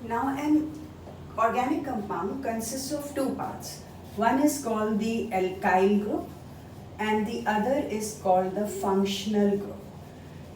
Now, an organic compound consists of two parts. One is called the alkyl group and the other is called the functional group.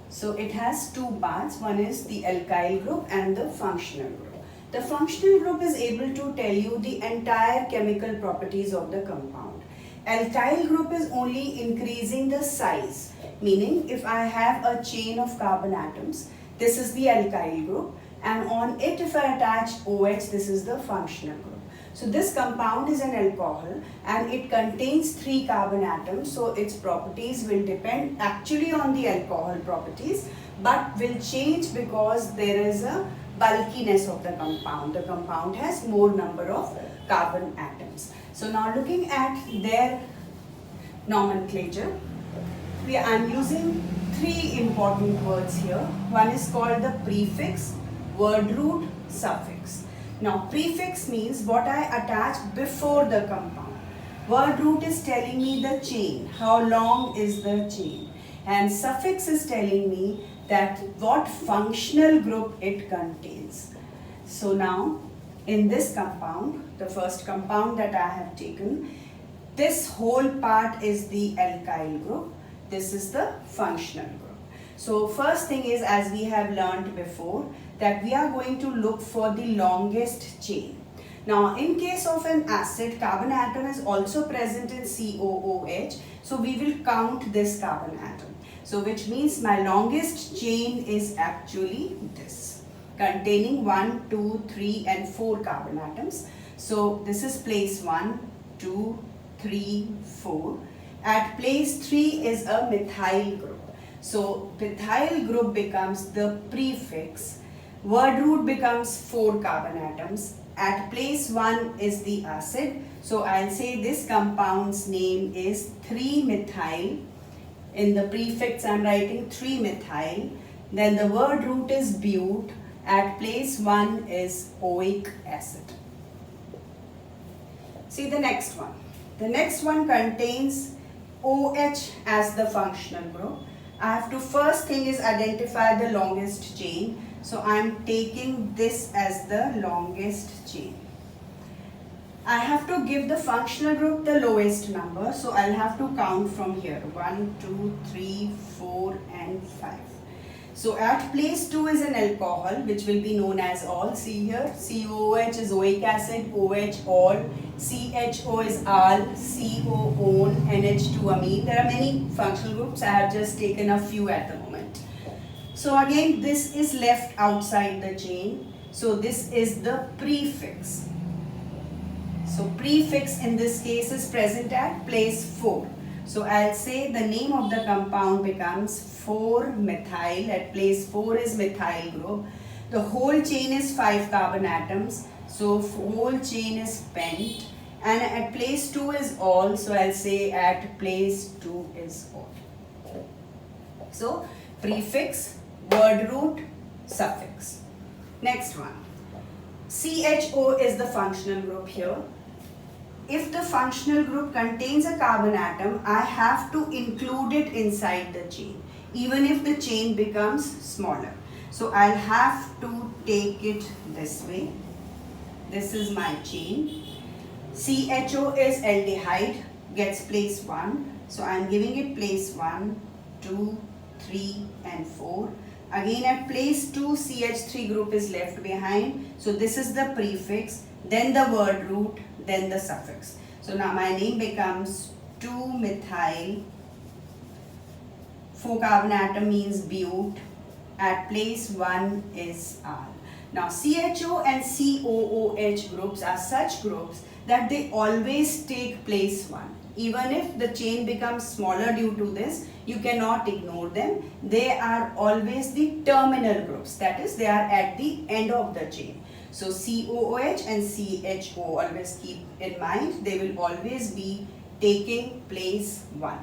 So it has two parts. One is the alkyl group and the functional group. The functional group is able to tell you the entire chemical properties of the compound. Alkyl group is only increasing the size, meaning if I have a chain of carbon atoms, this is the alkyl group, and on it if I attach OH, this is the functional group. So this compound is an alcohol and it contains 3 carbon atoms, so its properties will depend actually on the alcohol properties but will change because there is a bulkiness of the compound. The compound has more number of carbon atoms. So now looking at their nomenclature, I am using 3 important words here. One is called the prefix, word root, suffix. Now prefix means what I attach before the compound. Word root is telling me the chain, how long is the chain, and suffix is telling me that what functional group it contains. So now in this compound, the first compound that I have taken, this whole part is the alkyl group, this is the functional group. So first thing is, as we have learned before, that we are going to look for the longest chain. Now in case of an acid, carbon atom is also present in COOH, so we will count this carbon atom. So which means my longest chain is actually this, containing 1, 2, 3 and 4 carbon atoms. So this is place 1, 2, 3, 4. At place 3 is a methyl group. So methyl group becomes the prefix. Word root becomes 4 carbon atoms. At place 1 is the acid. So I'll say this compound's name is 3-methyl. In the prefix I'm writing 3-methyl. Then the word root is bute. At place 1 is oic acid. See the next one. The next one contains OH as the functional group. I have to first thing is identify the longest chain. So I am taking this as the longest chain. I have to give the functional group the lowest number. So I'll have to count from here. 1, 2, 3, 4 and 5. So at place 2 is an alcohol which will be known as all. See here, COOH is oic acid, OH all, CHO is al, CO one, NH2 amine. There are many functional groups. I have just taken a few at the moment. So again this is left outside the chain. So this is the prefix. So prefix in this case is present at place 4. So I'll say the name of the compound becomes 4-methyl. At place 4 is methyl group. The whole chain is 5 carbon atoms. So whole chain is pent. And at place 2 is all. So I'll say at place 2 is all. So prefix, word root, suffix. Next one. CHO is the functional group here. If the functional group contains a carbon atom, I have to include it inside the chain, even if the chain becomes smaller. So I'll have to take it this way. This is my chain. CHO is aldehyde, gets place 1. So I'm giving it place 1, 2, 3 and 4. Again at place 2, CH3 group is left behind. So this is the prefix, then the word root, then the suffix. So now my name becomes 2-methyl. 4 carbon atom means bute. At place 1 is al. Now CHO and COOH groups are such groups that they always take place 1. Even if the chain becomes smaller due to this, you cannot ignore them. They are always the terminal groups. That is, they are at the end of the chain. So COOH and CHO, always keep in mind, they will always be taking place 1.